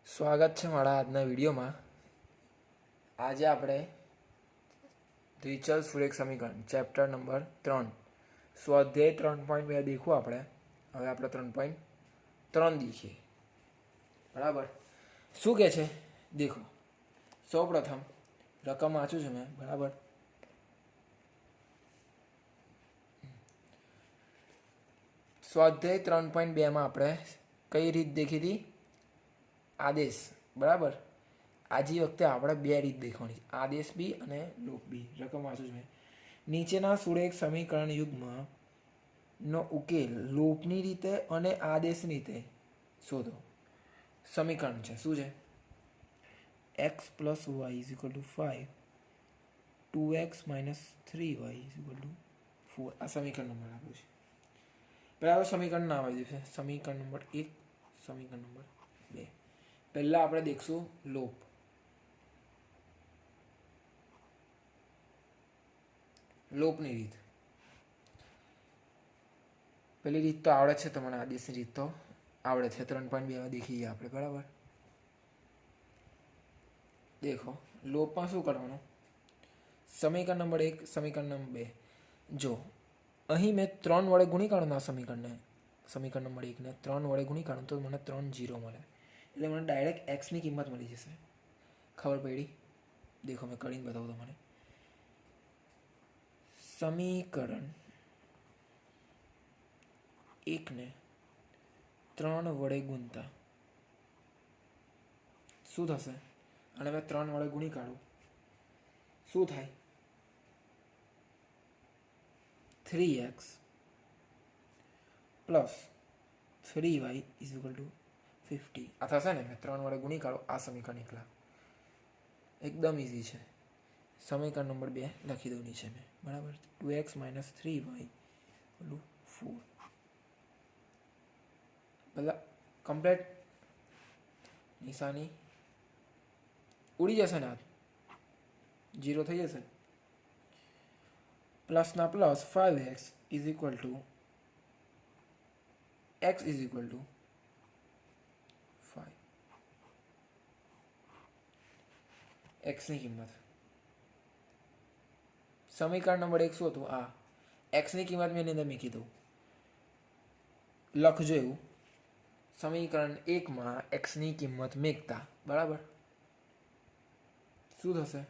સ્વાગત છે મારા આજના વિડીયોમાં. આજે આપણે દ્વિચલ સુરેખ સમીકરણ ચેપ્ટર નંબર 3 સ્વાધ્યાય 3.2 દેખું આપણે. હવે આપણે 3.3 દેખીએ. બરાબર. શું કહે છે દેખો. સૌ પ્રથમ રકમ વાંચું છું મેં. બરાબર. સ્વાધ્યાય 3.2માં આપણે કઈ રીત દેખી હતી? આદેશ. બરાબર. આજે વખતે આપણે બે રીત દેખવાની, આદેશ બી અને લોપ બી. રકમ વાંચું છું. નીચેના સુરેખ સમીકરણ યુગ્મનો ઉકેલ લોપની રીતે અને આદેશની રીતે શોધો. સમીકરણ છે શું છે? x plus y is equal to 5, 2x minus 3y is equal to 4. આ સમીકરણ નંબર આપ્યું છે. બરાબર. સમીકરણ નામ આવી જશે. સમીકરણ નંબર 1, સમીકરણ નંબર 2. પહેલાં આપણે દેખશું લોપ. લોપની રીત. પેલી રીત તો આવડે છે તમને, આદેશની રીત તો આવડે છે. 3.2માં દેખીએ આપણે. બરાબર. દેખો લોપમાં શું કરવાનું? સમીકરણ નંબર 1, સમીકરણ નંબર 2. જો અહીં મેં 3 વડે ગુણી કાઢું આ સમીકરણને, સમીકરણ નંબર 1ને 3 વડે ગુણી કાઢું તો મને 3 0 મળે. એટલે મને ડાયરેક્ટ એક્સની કિંમત મળી જશે. ખબર પડી? દેખો મેં કરીને બતાવું તમને. સમીકરણ 1ને 3 વડે ગુણતા શું થશે? અને મેં 3 વડે ગુણી કાઢું શું થાય? 3x plus 3y is equal two 50. આ થશે ને? મેં 3 વડે ગુણી કાઢો આ સમીકરણ એકલા. એકદમ ઇઝી છે. સમીકરણ નંબર 2 લખી દઉં નીચે મેં. બરાબર. 2x minus 3y 4. બધા કમ્પ્લેટ. નિશાની ઉડી જશે ને? આ 0 થઈ જશે. પ્લસના plus 5x is equal to x is equal to 5. એક્સની કિંમત. સમીકરણ નંબર 1 શું હતું? આ એક્સની કિંમત મેં એની અંદર મૂકી દઉં. લખજો એવું. સમીકરણ 1માં એક્સની કિંમત મૂકતા. બરાબર. શું થશે?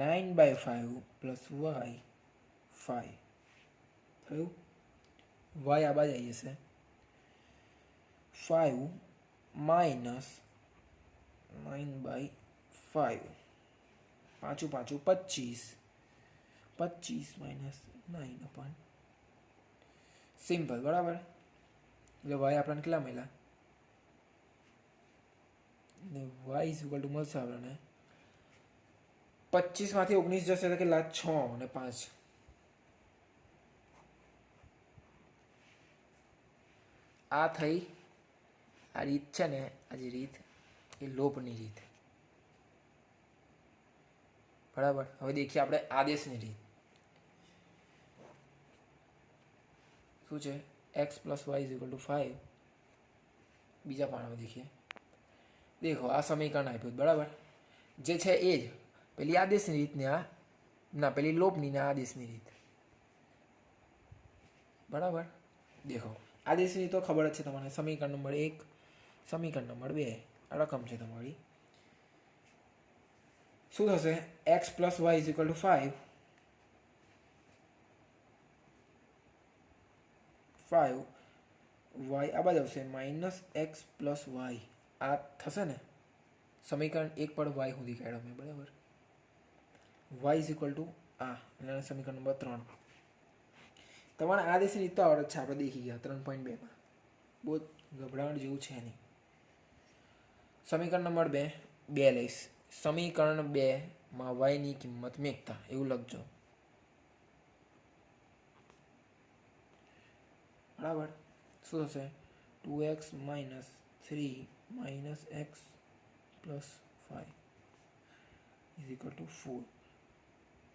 9/5 પ્લસ y 5 થયું. y આ બાજુ આવી જશે. 5 માઇનસ 9/5, 5 5 25, 25 માઇનસ 9/. સિમ્પલ. બરાબર. એટલે y આપણને કેટલા મળ્યા? y ઇઝ ઇક્વલ ટુ મળશે આપણને 25માંથી 19 જશે તો કેટલા? 6 અને 5. આ થઈ આ રીત છે ને, આ જે રીત એ લોપની રીત. બરાબર. હવે દેખીએ આપણે આદેશની રીત. શું છે? x plus y is equal to 5. બીજા પાનામાં દેખીએ. દેખો આ સમીકરણ આપ્યું. બરાબર. જે છે એ જ પેલી આદેશની રીત ને આ ના પેલી લોપની ને આદેશની રીત. બરાબર. દેખો આદેશની તો ખબર જ છે તમને. સમીકરણ નંબર 1, સમીકરણ નંબર 2 આ રકમ છે તમારી. શું થશે? x plus y is equal to 5. 5 y આ બાજુ આવશે માઇનસ એક્સ પ્લસ વાય. આ થશે ને? સમીકરણ 1 પર y સુધી કાઢ્યો મેં. બરાબર. y ઇઝ ઇક્વલ ટુ આ અને સમીકરણ નંબર 3. તમારે આદેશની રીત તો આવડે છે. આપણે દેખી ગયા 3.2માં. બહુ ગભરાણ જેવું છે નહીં. સમીકરણ નંબર 2 લઈશ. સમીકરણ 2માં y ની કિંમત મૂકતા એવું લખજો. બરાબર. શું થશે? 2x minus 3 minus x plus 5 is equal to 4.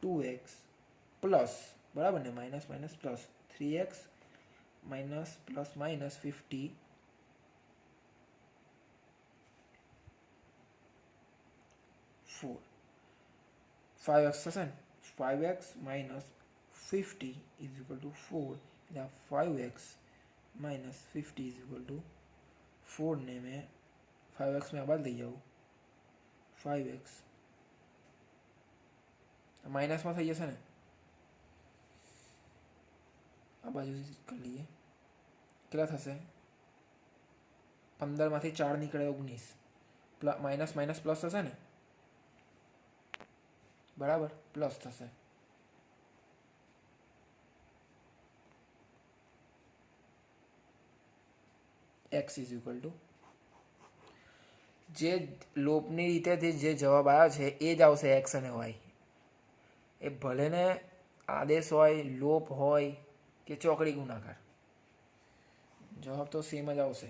2x plus, બરાબર ને, minus minus plus 3x minus plus minus 50 4 5x થશે ને 5x minus 50 is equal to 4 એટલે 5x minus 50 is equal to 4 ને મેં 5x મેં આ બાદ લઈ જાઉં 5x માઇનસમાં થઈ જશે ને આ બાજુથી કરી લઈએ કેટલા થશે 15માંથી 4 નીકળે 19 માઇનસ માઇનસ પ્લસ થશે ને બરાબર પ્લસ થશે x ઇઝ ઇક્વલ ટુ જે લોપની રીતે જે જવાબ આવ્યો છે એ જ આવશે x અને y એ ભલે ને આદેશ હોય લોપ હોય કે ચોકડી ગુણાકાર જવાબ તો સેમ જ આવશે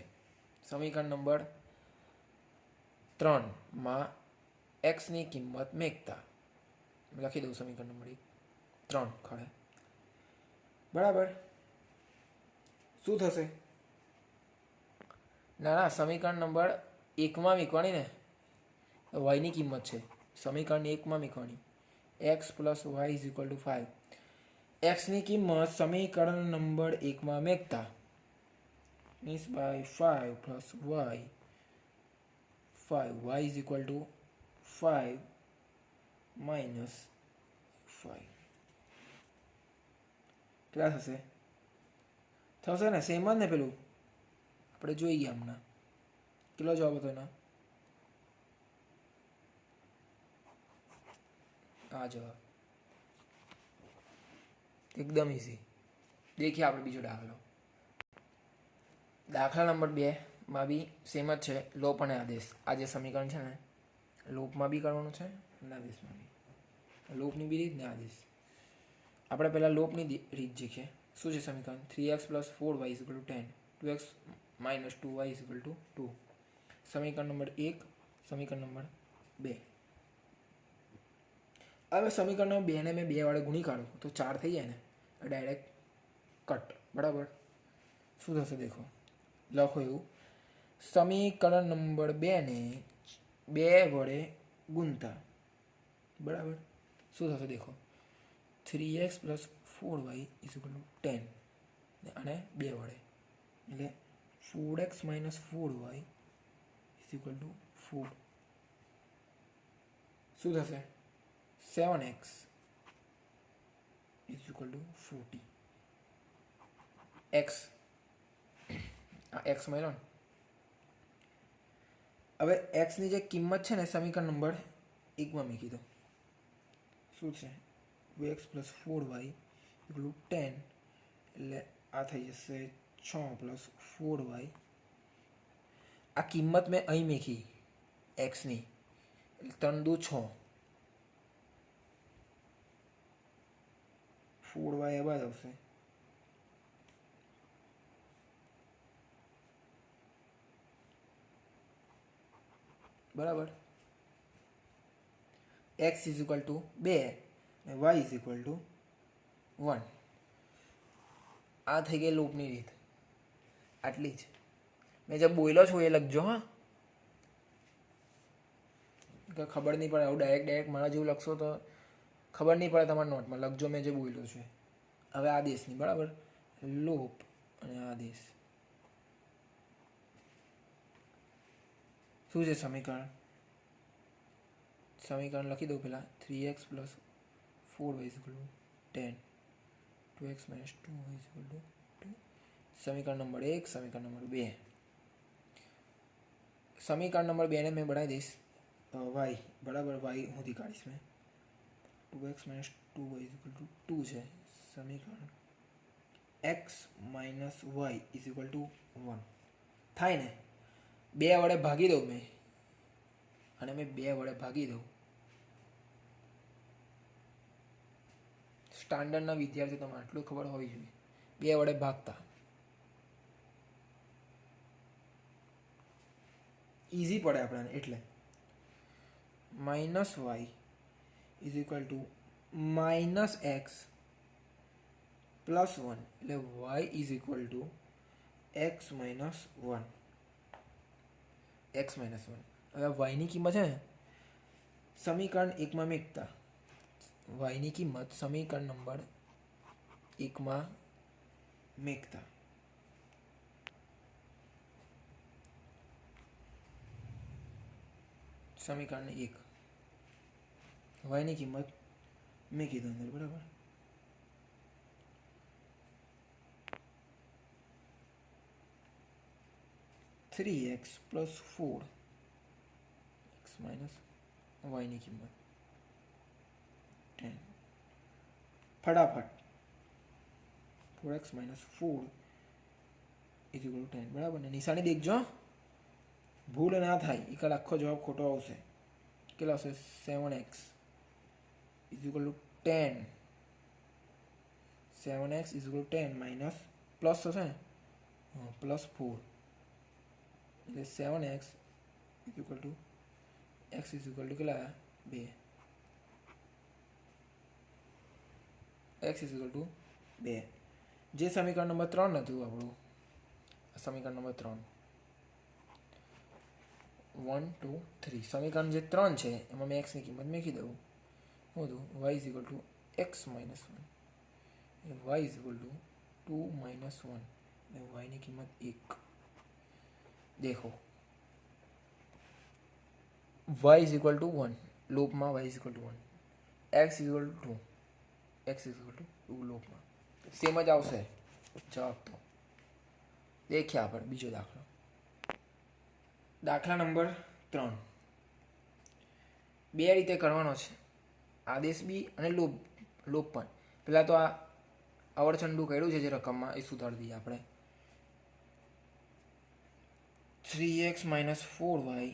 સમીકરણ નંબર 3માં એક્સની કિંમત મેકતા લખી દઉં સમીકરણ નંબર 3 ખરે બરાબર શું થશે ના સમીકરણ નંબર 1માં મૂકવાની ને વાયની કિંમત છે સમીકરણ 1માં મૂકવાની x plus y is equal to 5 એક્સની કિંમત સમીકરણ નંબર 1માં મૂકતા means by 5 plus y 5 y is equal to 5 minus 5 કેટલા થશે ને સેમ જ ને પેલું આપણે જોઈએ હમણાં કેટલો જવાબ હતો એનો આ જવાબ એકદમ ઇઝી દેખીએ આપણે બીજો દાખલા નંબર 2 માં બી સેમ જ છે લોપ અને આદેશ આ જે સમીકરણ છે ને લોપમાં બી કરવાનું છે અને આદેશમાં બી લોપની બી રીત ને આદેશ આપણે પહેલાં લોપની રીત શીખીએ શું છે સમીકરણ 3x plus 4y is equal two 10 2x minus 2y is equal to 2 સમીકરણ નંબર 1 સમીકરણ નંબર 2 હવે સમીકરણ નંબર 2 ને મેં 2 વડે ગુણી કાઢું તો 4 થઈ જાય ને ડાયરેક્ટ કટ બરાબર શું થશે દેખો લખો એવું સમીકરણ નંબર 2 ને 2 વડે ગુણતા બરાબર શું થશે દેખો 3x plus 4y is equal two 10 અને 2 વડે એટલે 4x minus 4y is equal to 4 શું થશે 7x is equal two 40 x આ x મળ્યો ને હવે એક્સની જે કિંમત છે ને સમીકરણ નંબર 1માં મૂકી દો શું છે 2x plus 4y equal to 10 એટલે આ થઈ જશે 6 પ્લસ 4y આ કિંમત મેં અહીં મૂકી એક્સની એટલે 3 દુ 6 4y એ બાદ આવશે બરાબર x ઇઝ ઇક્વલ ટુ 2 અને y ઇઝ ઇક્વલ ટુ 1 આ થઈ ગઈ લૂપની રીત આટલી જ મેં જે બોલ્યો છું એ લખજો હા કે ખબર નહીં પડે આવું ડાયરેક્ટ મારા જેવું લખશો તો ખબર નહીં પડે તમારા નોટમાં લખજો મેં જે બોલ્યો છે હવે આદેશની બરાબર લોપ અને આદેશ શું છે સમીકરણ લખી દઉં પહેલાં 3x plus 4y is equal two 10 2x minus 2y is equal to 2 સમીકરણ નંબર 1 સમીકરણ નંબર 2 સમીકરણ નંબર 2 ને મેં બનાવી દઈશ y બરાબર y સુધી કાઢીશ મેં 2x minus 2y is equal to 2 છે સમીકરણ x minus y is equal to 1 થાય ને 2 વડે ભાગી દઉં મેં અને મેં 2 વડે ભાગી દઉં સ્ટાન્ડર્ડના વિદ્યાર્થી તમને આટલું ખબર હોવી જોઈએ 2 વડે ભાગતા ઇઝી પડે આપણને એટલે minus y is equal to minus x plus 1 એટલે y is equal to x minus 1 x minus 1 હવે વાયની કિંમત છે ને સમીકરણ એકમાં મેકતા વાયની કિંમત સમીકરણ નંબર એકમાં મેકતા સમીકરણ એક વાયની કિંમત મેકી દો અંદર, બરાબર. Three X plus 4 X minus વાયની કિંમત 10. ફટાફટ 4x minus 4 is equal two 10, બરાબર ને. નિશાની દેખજો, ભૂલ ના થાય, એકાદ આખો જવાબ ખોટો આવશે. કેટલો આવશે? 7x is equal two 10. 7x is equal two 10 minus plus થશે ને, પ્લસ 4 એટલે 7x is equal to x is equal two કેટલા? 2. x is equal to 2. જે સમીકરણ નંબર 3 હતું આપણું, સમીકરણ નંબર 3 1 2 3 સમીકરણ જે 3 છે એમાં મેં એક્સની કિંમત મેકી દઉં. શું હતું? y is equal to x minus 1 y is equal to 2 minus 1 અને વાયની કિંમત 1. દેખો y ઇઝ ઇક્વલ ટુ 1 લૂપમાં, y is equal to 1, x is equal to 2, x is equal to 2 લૂપમાં. સેમ જ આવશે જવાબ. તો દેખ્યા આપણે બીજો દાખલો. દાખલા નંબર 3 બે રીતે કરવાનો છે, આદેશ બી અને લોપ પણ. પહેલાં તો આ અવળચંડું કર્યું છે જે રકમમાં એ સુધારી દઈએ આપણે. 3x માઇનસ 4y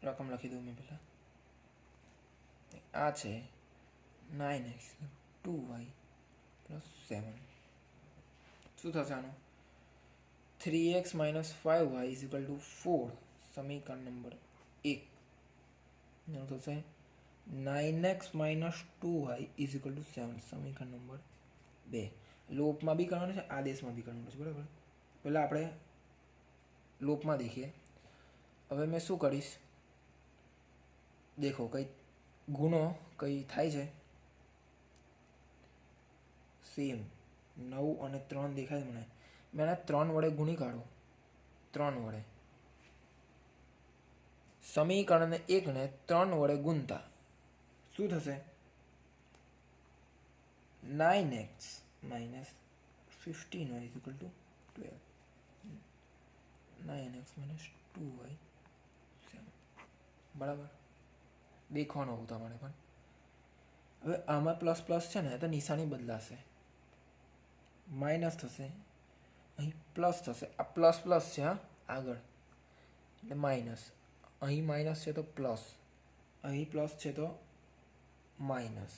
રકમ લખી દઉં મેં પહેલાં. આ છે 9x 2y પ્લસ 7. શું થશે આનું? 3x minus 5y is equal to 4 સમીકરણ નંબર 1. એનું થશે 9x minus 2y is equal two 7 સમીકરણ નંબર 2. લોપમાં બી કરવાનું છે, આદેશમાં બી કરવાનું છે, બરાબર. પહેલાં આપણે લોપમાં દેખીએ. હવે મેં શું કરીશ, દેખો કંઈ ગુણો કંઈ થાય છે સેમ. 9 અને 3 દેખાય મને. મેં આને 3 વડે ગુણી કાઢું. 3 વડે સમીકરણ 1ને 3 વડે ગુણતા શું થશે? 9x minus 15y is equal two 12. 9x minus 2y 7, બરાબર. દેખવાનું હોવું તમારે પણ. હવે આમાં પ્લસ પ્લસ છે ને તો નિશાની બદલાશે, માઇનસ થશે, અહીં પ્લસ થશે. આ પ્લસ પ્લસ છે, હા આગળ, એટલે માઇનસ. અહીં માઇનસ છે તો પ્લસ, અહીં પ્લસ છે તો માઇનસ.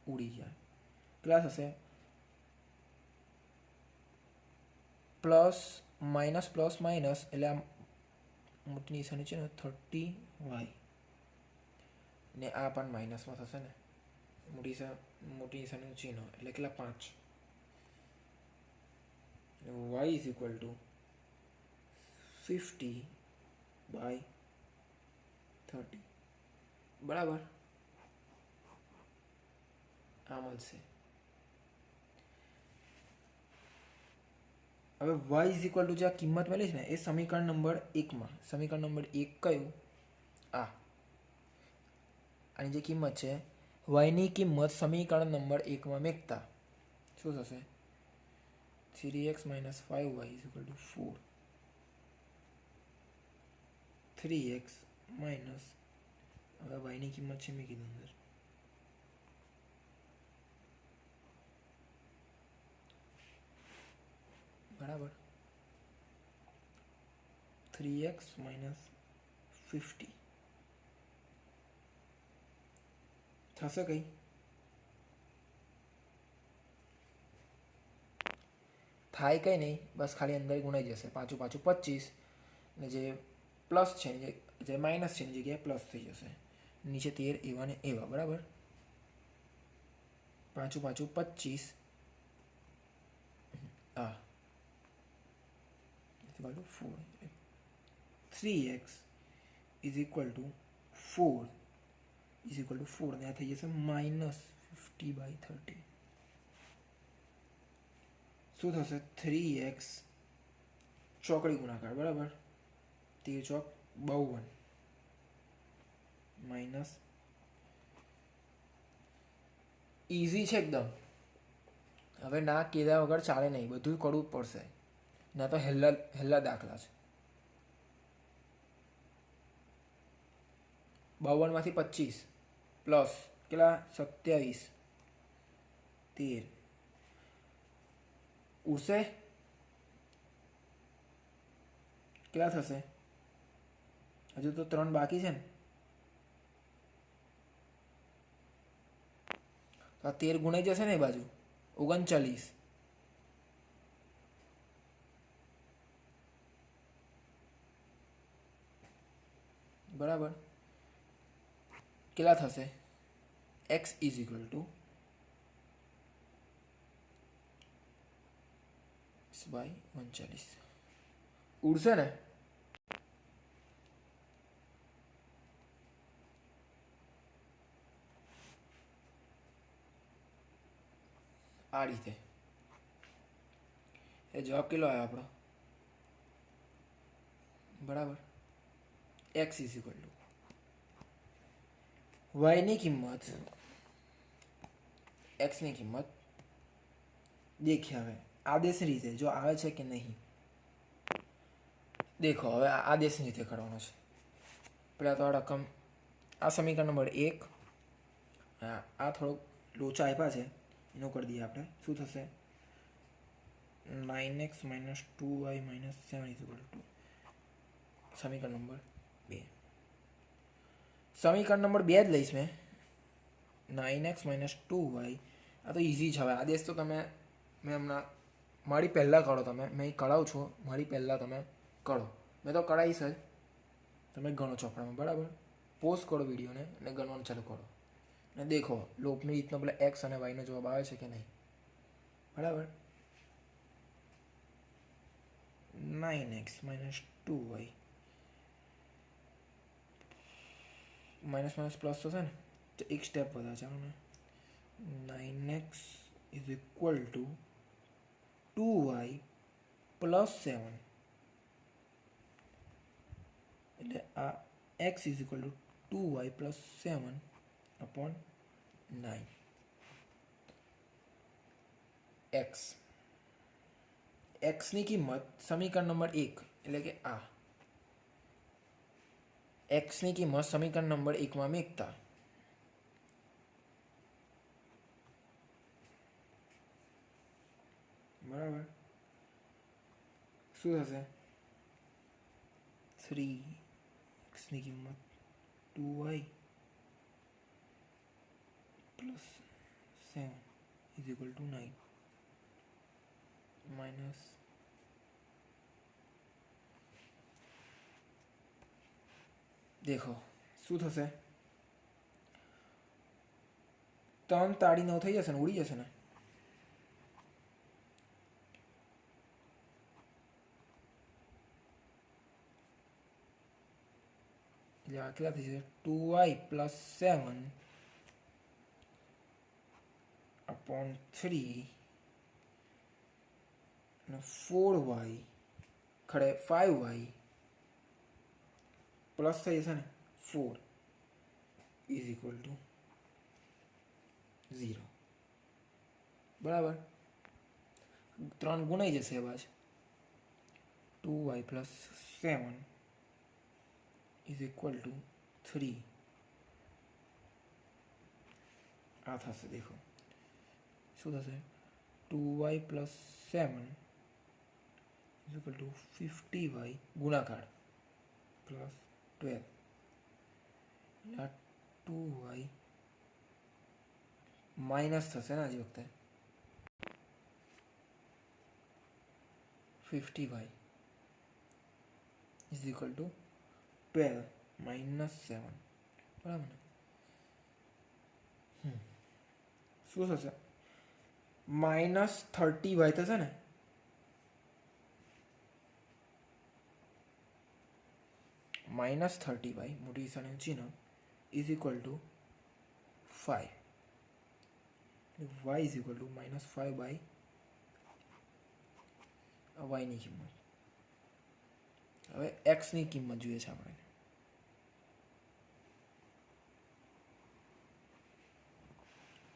ઉડી જાય. કેટલા થશે? પ્લસ માઇનસ પ્લસ માઇનસ એટલે આ મોટી નિશાની છે ને 30y ને આ પણ માઇનસમાં થશે ને, મોટી નિશાનીનું ચિહ્ન એટલે કેટલા? 5. y ઇઝ ઇક્વલ ટુ 50/30, બરાબર. આ મળશે. હવે y ઇઝ ઇક્વલ ટુ જે આ કિંમત મળી છે ને એ સમીકરણ નંબર 1માં, સમીકરણ નંબર 1 કયું? આની જે કિંમત છે yની કિંમત સમીકરણ નંબર 1માં મેકતા શું થશે? 3x minus 5y is equal to 4. 3x minus, હવે yની કિંમત છે મેં કીધું અંદર, બરાબર. 3x માઇનસ 50 થશે કઈ? થાય કંઈ નહીં, બસ ખાલી અંદર ગુણાઈ જશે. પાછું 25 ને જે પ્લસ છે જે માઇનસ છે એની જગ્યાએ પ્લસ થઈ જશે. નીચે 13 એવા ને એવા, બરાબર. પાછું 25 આ 4. 3x is equal to 4 is equal to 4 ને આ થઈ જશે -50/30. શું થશે? 3x ચોકડી ગુણાકાર, બરાબર, 13 ચોક 52 માઇનસ, ઇઝી છે એકદમ. હવે ના કીધા વગર ચાલે નહીં, બધું કરવું જ પડશે, ના તો હેલ્લા દાખલા છે. 52માંથી 25 પ્લસ કેટલા? 27, 13 ઉડશે, કેટલા થશે? હજુ તો 3 બાકી છે ને. તો 13 ગુણાઈ જશે ને એ બાજુ, 39, બરાબર. કેટલા થશે? x is equal two x/39 ઉડશે ને. આ રીતે એ જવાબ કેટલો આવ્યો આપણો? બરાબર. x ઇઝ ઇક્વલ ટુ વાયની કિંમત, એક્સની કિંમત દેખીએ હવે આદેશની રીતે જો આવે છે કે નહીં. દેખો હવે આદેશની રીતે કરવાનો છે. પહેલાં તો આ રકમ, આ સમીકરણ નંબર 1, આ થોડોક લોચા આપ્યા છે એનું કરી દઈએ આપણે. શું થશે? 9x - 2y - 7 is equal two સમીકરણ નંબર 2. સમીકરણ નંબર 2 જ લઈશ મેં. 9x - 2y, આ તો ઇઝી છે. હવે આદેશ તો તમે મેં હમણાં મારી પહેલાં કરો, તમે મેં કરાવું છું મારી પહેલાં તમે કરો. મેં તો કરાવીશ જ, તમે ગણો ચોપડામાં, બરાબર. પોઝ કરો વિડીયોને અને ગણવાનું ચાલુ કરો અને દેખો લોપની રીતનો પેલા એક્સ અને વાયનો જવાબ આવે છે કે નહીં. બરાબર. 9x - 2y માઇનસ પ્લસ થશે ને, તો એક સ્ટેપ વધારે ચાલો ને. 9x is equal two 2y + 7, એટલે આ x is equal two 2y + 7/9. એક્સની કિંમત સમીકરણ નંબર 1 એટલે કે આ એક્સની કિંમત સમીકરણ નંબર 1માં મૂકતા બરાબર શું થશે? 3xની કિંમત 2y + 7 is equal to 9 minus, દેખો શું થશે? 3 તાળી 9 થઈ જશે ને, ઉડી જશે ને. એટલે આ કેટલા થઈ જશે? 2y + 7/3 અને 4y ખડે 5y પ્લસ થઈ જશે ને 4 ઇઝ ઇક્વલ ટુ 0. બરાબર. 3 ગુણાઈ જશે બાદ 2y + 7 ઇઝ ઇક્વલ ટુ 3. આ થશે, દેખો શું થશે? 2y + 7 is equal two 50y ગુણાકાર +12. આ 2y માઇનસ થશે ને હજી વખતે 50y ઇઝ ઇક્વલ ટુ 12 - 7. બરાબર ને. શું થશે? -30y થશે ને. -30y મોટી નિશાની ચિહ્ન is equal to 5. y is equal to -5 by વાયની કિંમત. હવે એક્સની કિંમત જોઈએ છે આપણે.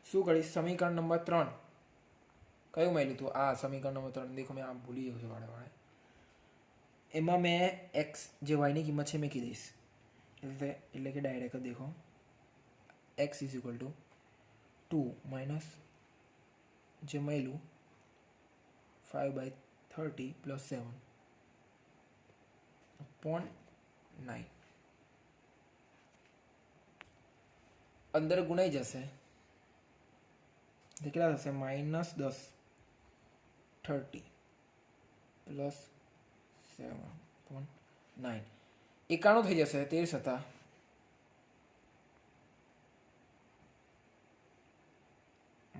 શું કરીશ? સમીકરણ નંબર 3 કયું મેં લીધું? આ સમીકરણ નંબર 3. દેખો મેં આમ ભૂલી ગયો છું વાળે. એમાં મેં એક્સ જે વાયની કિંમત છે મેં કીધીશ, એટલે કે ડાયરેક્ટ જ દેખો x is equal to 2 minus જે મળ્યું 5/30 પ્લસ 7/9. અંદર ગુણાઈ જશે કેટલા થશે? -10 30 પ્લસ 7/9 91 થઈ જશે. 13 હતા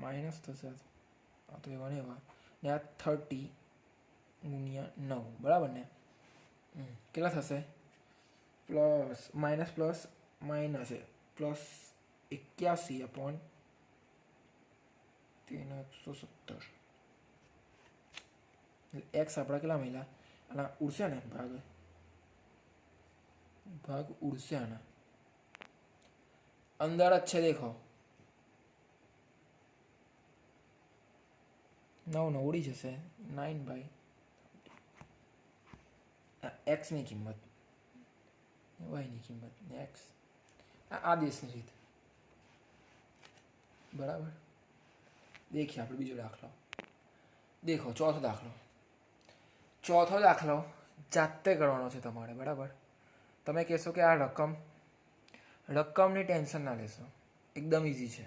માઇનસ થશે આ તો એવા ને એવા ને આ 30 ગુણ્યા 9 બરાબર ને. કેટલા થશે? પ્લસ માઇનસ પ્લસ માઇનસ છે પ્લસ 81/370. એક્સ આપણા કેટલા મળ્યા? આના ઉડશે ને ભાગ ઉડશે આના. અંદર જ છે દેખો 9 ઉડી જશે. 9/, એક્સની કિંમત વાયની કિંમત ને એક્સ આ દેશની રીત બરાબર. દેખીએ આપણે બીજો દાખલો. દેખો ચોથો દાખલો જાતે કરવાનો છે તમારે બરાબર. તમે કહેશો કે આ રકમની ટેન્શન ના લેશો, એકદમ ઇઝી છે.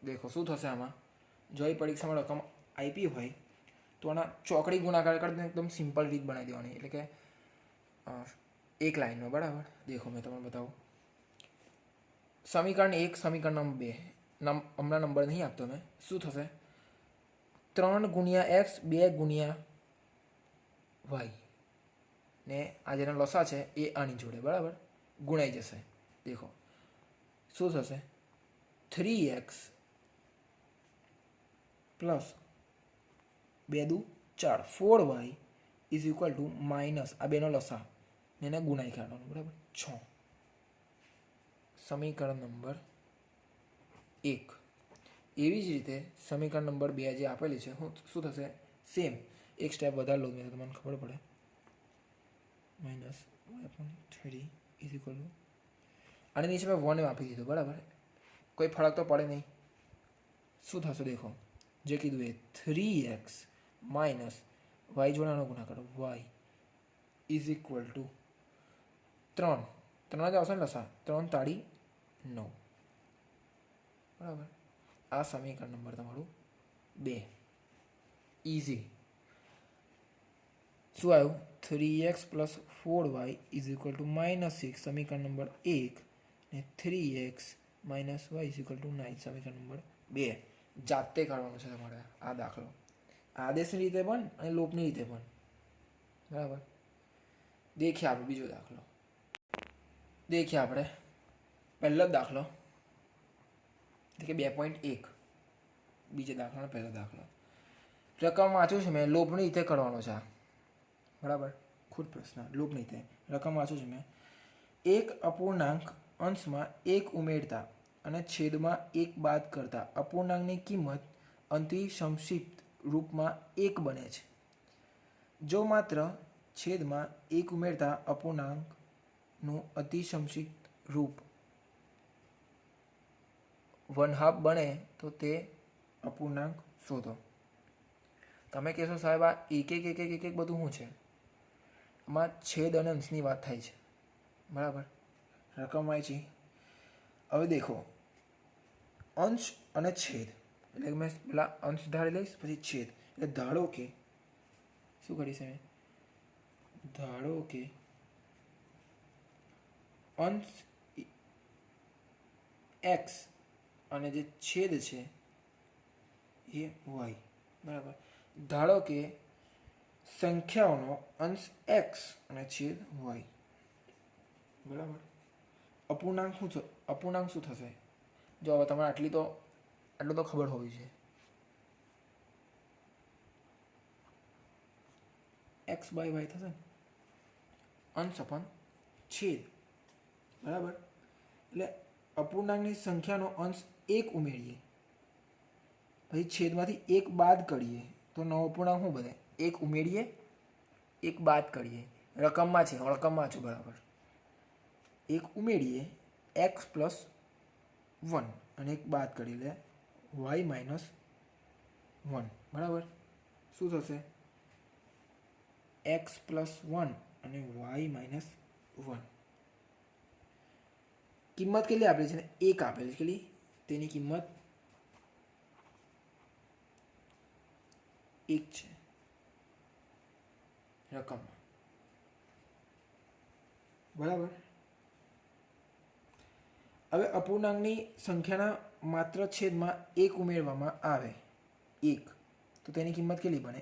દેખો શું થશે આમાં. જો એ પરીક્ષામાં રકમ આપી હોય તો આના ચોકડી ગુણાકાર કરીને એકદમ સિમ્પલ રીત બનાવી દેવાની, એટલે કે એક લાઈનમાં બરાબર. દેખો મેં તમને બતાવું. સમીકરણ 1 સમીકરણ નંબર 2 હમણાં નંબર નહીં આપતો મેં. શું થશે? 3 ગુણ્યા એક્સ 2 ગુણ્યા વાય ને આ જેના લસા છે એ આની જોડે બરાબર ગુણાઈ જશે. દેખો શું થશે? 3x પ્લસ 2 દુ 4 4y is equal to minus આ બેનો લસા એને ગુણાઈ કાઢવાનો બરાબર 6. સમીકરણ નંબર 1. એવી જ રીતે સમીકરણ નંબર 2 જે આપેલી છે શું થશે? સેમ એક સ્ટેપ વધારે લો મેં તમને ખબર પડે. -y/3 ઇઝ ઇક્વલ ટુ આની નીચે મેં 1 આપી દીધું બરાબર. કોઈ ફરક તો પડે નહીં. શું થશે? દેખો જે કીધું એ 3x માઇનસ વાય જોડાનો ગુણાકાર y ઇઝ ઇક્વલ ટુ 3 જ આવશે ને લસા 3 તાળી 9 બરાબર. આ સમીકરણ નંબર તમારું 2 ઇઝી. શું આવ્યું? 3x plus 4y is equal two -6 સમીકરણ નંબર 1 ને 3x minus y is equal to 9 સમીકરણ નંબર 2. જાતે કાઢવાનું છે તમારે આ દાખલો. આદેશની રીતે પણ અને લોપની રીતે પણ બરાબર. દેખીએ આપણે બીજો દાખલો. દેખીએ આપણે પહેલો જ દાખલો એટલે કે 2.1 બીજા દાખલાનો પહેલો દાખલો. રકમ વાંચું છું મેં, લોપની રીતે કરવાનો છે બરાબર. ખુદ પ્રશ્ન લોપની રીતે રકમ વાંચું છું મેં. એક અપૂર્ણાંક અંશમાં 1 ઉમેરતા અને છેદમાં 1 બાદ કરતા અપૂર્ણાંકની કિંમત અતિસંક્ષિપ્ત રૂપમાં 1 બને છે. જો માત્ર છેદમાં 1 ઉમેરતા અપૂર્ણાંકનું અતિસંક્ષિપ્ત રૂપ 1/2 બને તો તે અપૂર્ણાંક શોધો. તમે કહેશો સાહેબ આ એક બધું શું છે? આમાં છેદ અને અંશની વાત થાય છે બરાબર. રકમ વાંચી. હવે દેખો અંશ અને છેદ એટલે કે મેં પેલા અંશ ધારી લઈશ પછી છેદ. એટલે ધારો કે શું કરીશ મેં? ધારો કે અંશ x અને જે છેદ છે એ y બરાબર. ધારો કે સંખ્યાઓનો અંશ x અને છેદ y બરાબર. અપૂર્ણાંક શું થશે? જો હવે તમારે આટલું તો ખબર હોવી જોઈએ. એક્સ બાય વાય થશે ને, અંશ અપન છેદ, બરાબર. એટલે અપૂર્ણાંકની સંખ્યાનો અંશ 1 ઉમેરીએ, પછી છેદમાંથી 1 બાદ કરીએ તો નવો અપૂર્ણાંક શું બને? 1 ઉમેરીએ, 1 બાદ કરીએ, રકમમાં છે, બરાબર. 1 ઉમેરીએ એક્સ પ્લસ 1 અને 1 બાદ કરી લે વાય માઇનસ 1, બરાબર. શું થશે? એક્સ પ્લસ 1 અને વાય માઇનસ 1. કિંમત કેટલી આપેલી છે? 1 આપેલી છે. કેટલી? તેની કિંમત 1 છે રકમમાં, બરાબર. હવે અપૂર્ણાંકની સંખ્યાના માત્ર છેદમાં 1 ઉમેરવામાં આવે, 1, તો તેની કિંમત કેટલી બને?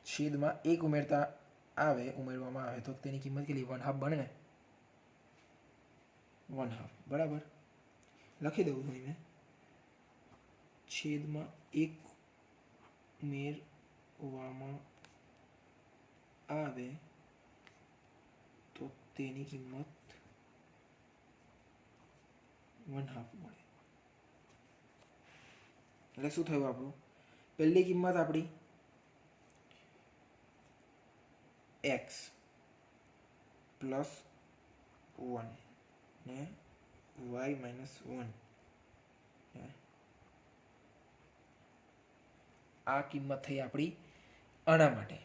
છેદમાં 1 ઉમેરવામાં આવે તો તેની કિંમત કેટલી? 1/2 બને ને, 1/2, બરાબર. લખી દઉં છું મેં, છેદમાં 1 ઉમેરવામાં આવે તો તેની કિંમત 1/2 મળે. એટલે શું થયું આપણું? પહેલી કિંમત આપણી એક્સ પ્લસ 1 ને વાય માઇનસ 1, આ કિંમત થઈ આપણી આના માટે,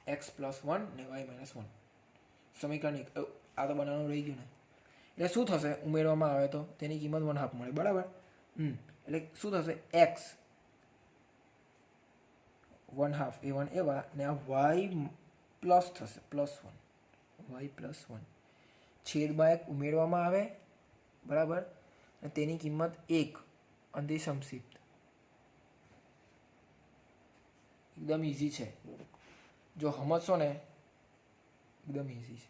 એક્સ પ્લસ 1 ને વાય માઇનસ 1. સમીકરણ આ તો બનાવવાનું રહી ગયું ને. એટલે શું થશે? ઉમેરવામાં આવે તો તેની કિંમત 1/2 મળે, બરાબર. એટલે શું થશે? એક્સ 1/2 એ 1 એવા ને આ વાય પ્લસ થશે, પ્લસ 1, વાય પ્લસ 1 છેદમાં 1 ઉમેરવામાં આવે, બરાબર. અને તેની કિંમત 1 અંતિ સંક્ષિપ્ત. એકદમ ઇઝી છે, જો સમજશો ને એકદમ ઇઝી છે,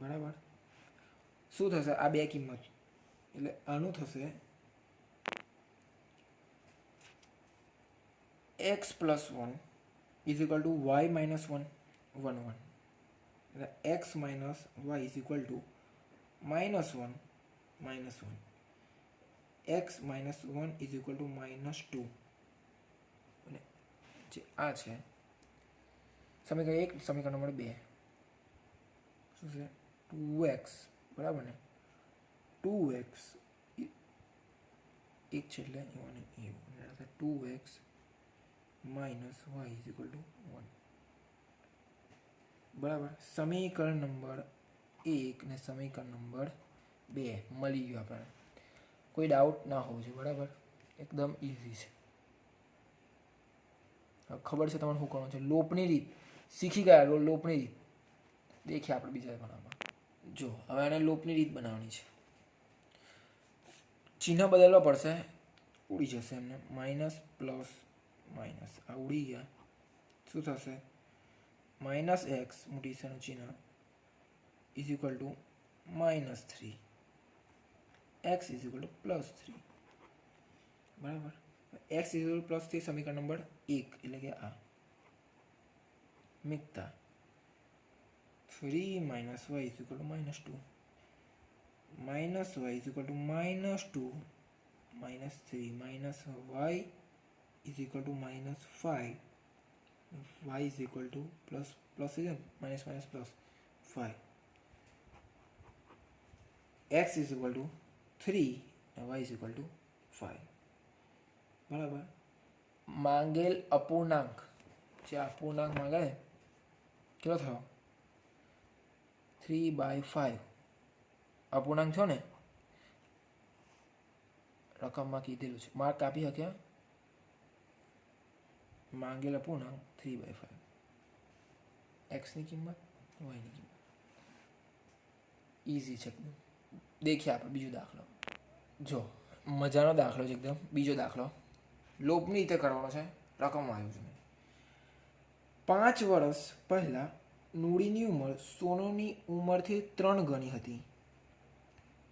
બરાબર. શું થશે? આ બે કિંમત, એટલે આનું થશે x plus 1 is equal to y minus 1, 1, 1. એટલે x minus y is equal to -1, -1. X minus 1 is equal to -2. અને જે આ છે સમીકરણ 1, સમીકરણ નંબર 2 શું છે? 2x, બરાબર ને, 2x એક છે એટલે 2x minus y is equal to 1, બરાબર. સમીકરણ નંબર 1 ને સમીકરણ નંબર 2 મળી ગયું આપણને. કોઈ ડાઉટ ના હોવું જોઈએ, બરાબર. એકદમ ઇઝી છે. ખબર છે તમારે શું કરવાનું છે? લોપની રીત શીખી ગયા. લોપની રીત દેખીએ આપણે બીજા બનાવવામાં. જો હવે આને લોપની રીત બનાવવાની છે. ચિહ્ન બદલવા પડશે, ઉડી જશે એમને, માઇનસ પ્લસ માઇનસ, આ ઉડી ગયા. શું થશે? -x મોટી સંખ્યાનું ચિહ્ન is equal to -3, x is equal to +3, બરાબર. x ઇઝ ઇક્વલ ટુ +3 સમીકરણ નંબર 1, એટલે કે આ મિકતા 3 - y is equal to -2, -y is equal to -3, -y is equal to -5, y is equal to plus છે minus plus 5, x is equal to 3 અને y is equal to 5, બરાબર. માંગેલ અપૂર્ણાંક, જે અપૂર્ણાંક માંગે કેટલો થયો? 3/5 અપૂર્ણાંક થયો ને, રકમમાં કીધેલું છે, માર્ક આપી શક્યા. માંગેલ અપૂર્ણાંક 3/5, એક્સની કિંમત, વાયની કિંમત. ઇઝી છે એકદમ. દેખીએ આપણે બીજો દાખલો. જો મજાનો દાખલો છે એકદમ. બીજો દાખલો લોપની રીતે કરવાનો છે, રકમ આવ્યું છે. 5 વર્ષ પહેલાં નૂડીની ઉંમર સોનુની ઉંમરથી 3 ગણી હતી.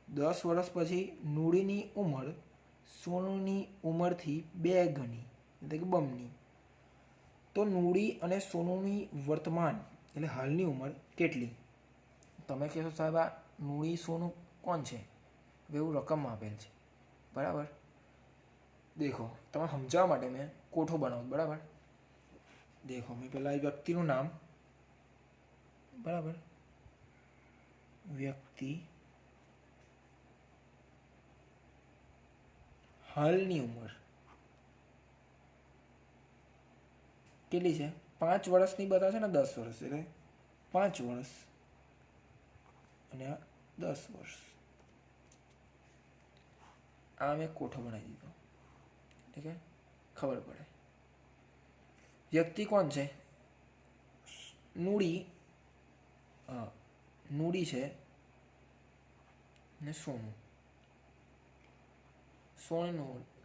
10 વર્ષ પછી નૂડીની ઉંમર સોનુની ઉંમરથી 2 ગણી એટલે કે બમણી. તો નૂડી અને સોનુની વર્તમાન એટલે હાલની ઉંમર કેટલી? તમે કહેશો સાહેબ આ નૂડી સોનું કોણ છે? હવે એવું રકમ આપેલ છે બરાબર. દેખો તમે સમજાવવા માટે મેં કોઠો બનાવું બરાબર. દેખો મેં પહેલાં વ્યક્તિનું નામ બરાબર, વ્યક્તિ, હાલની ઉંમર કેટલી છે? 5 વર્ષની બતાવશે ને 10 વર્ષ એટલે 5 વર્ષ અને આ 10 વર્ષ. આ મેં કોઠો બનાવી દીધો. ઠીક છે, ખબર પડે. વ્યક્તિ કોણ છે? નૂડી. હા, નૂડી છે ને સોનું.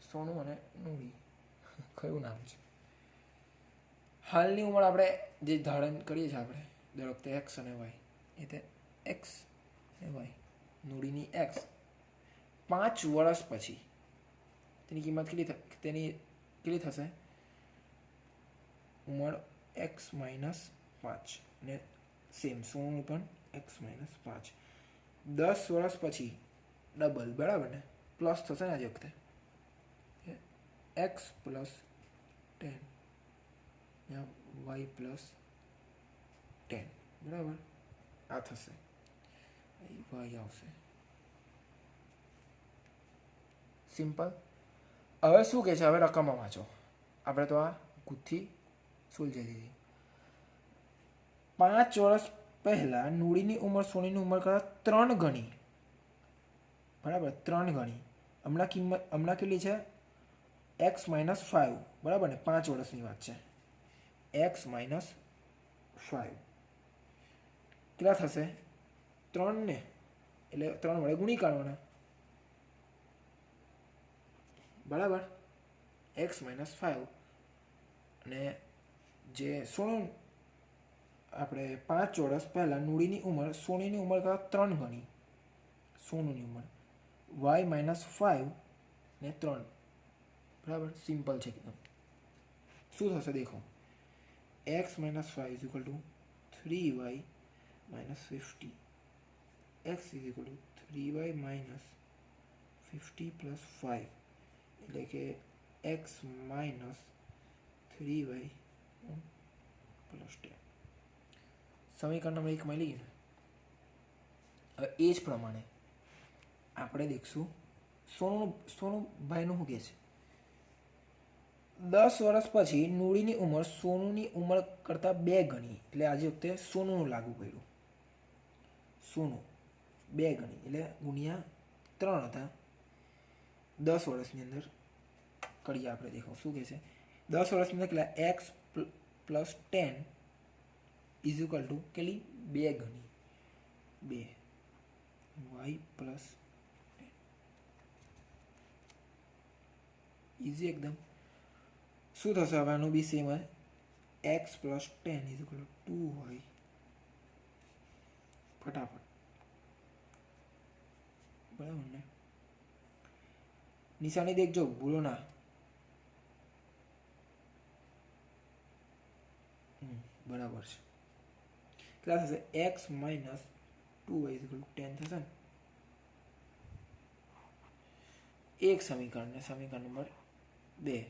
સોનું અને નૂડી કયું નામ છે? હાલની ઉંમર આપણે જે ધારણ કરીએ છીએ આપણે દર વખતે એક્સ અને વાય, એટલે એક્સ અને વાય. નૂડીની એક્સ 5 વર્ષ પછી તેની કિંમત કેટલી થશે? ઉંમર એક્સ માઇનસ 5 અને સેમ સોનું પણ એક્સ માઇનસ 5. 10 વર્ષ પછી ડબલ બરાબર ને, પ્લસ થશે ને આજે વખતે એક્સ પ્લસ 10 વાય પ્લસ 10 બરાબર. આ થશે વાય આવશે. સિમ્પલ. હવે શું કહે છે? હવે રકમમાં વાંચો. આપણે તો આ ગુથ્થી સુલઝાઈ દીધી. 5 વર્ષ પહેલાં નૂડીની ઉંમર સોનીની ઉંમર કરતાં 3 ગણી બરાબર, 3 ગણી. હમણાં કેટલી છે? એક્સ માઇનસ 5 બરાબર ને, 5 વર્ષની વાત છે. એક્સ માઇનસ 5 કેટલા થશે? 3 ને એટલે 3 વડે ગુણી કાઢવાના બરાબર. એક્સ માઇનસ 5 અને જે સોનું આપણે 5 વર્ષ પહેલાં નૂડીની ઉંમર સોનીની ઉંમર કરતાં 3 ગણી સોનુની ઉંમર, વાય માઇનસ 5 ને 3 બરાબર. સિમ્પલ છે એકદમ. શું થશે દેખો? X minus 5 is equal two 3y minus 50. X is equal two 3y minus 50 plus 5 એટલે કે એક્સ માઇનસ 3y પ્લસ 10. સમીકરણ નંબર 1 મળી ગયું ને. હવે એ જ પ્રમાણે આપણે દેખશું સોનું ભાઈનું શું કહે છે? 10 વર્ષ પછી નૂડીની ઉંમર સોનુની ઉંમર કરતાં 2 ગણી એટલે આજે વખતે સોનુનું લાગુ કર્યું. સોનું 2 ગણી એટલે ગુણ્યા 3 હતા 10 વર્ષની અંદર કરીએ આપણે. દેખો શું કહે છે? 10 વર્ષની અંદર કેટલા? X plus 10 is equal two કેટલી? 2 ગણી 2 વાય પ્લસ 10. ઇઝી એકદમ. શું થશે હવે? આનું બી સેમ જ. X plus 10 is equal two 2y. ફટાફટ બરાબર ને. નિશાની દેખજો, ભૂલો ના. બરાબર છે. કેટલા થશે? X minus 2y is equal two 10 થશે ને. એક સમીકરણ ને સમીકરણ નંબર 2.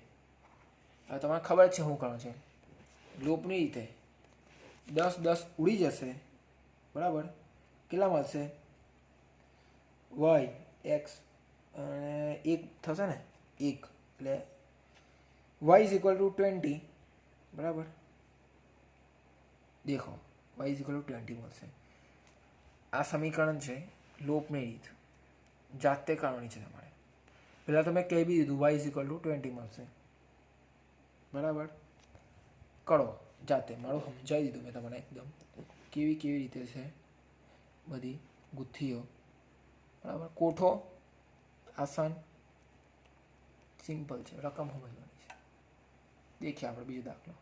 હવે તમારે ખબર છે શું કરવાનું છે. લોપની રીતે 10 10 ઉડી જશે બરાબર. કેટલા મળશે? વાય એક્સ અને 1 થશે ને 1 એટલે વાય ઇઝ ઇક્વલ ટુ 20 બરાબર. દેખો વાય ઇઝ ઇક્વલ ટુ 20 મળશે. આ સમીકરણ છે લોપની રીત, જાતે કરવાની છે તમારે. પહેલાં તમે કહી બી દીધું વાય ઇઝ ઇક્વલ ટુ 20 મળશે બરાબર. કરો જાતે, મારું સમજાવી દીધું મેં તમને એકદમ કેવી રીતે છે બધી ગુથ્થીઓ બરાબર. કોઠો આસાન સિમ્પલ છે, રકમ સમજવાની છે. દેખીએ આપણે બીજો દાખલો.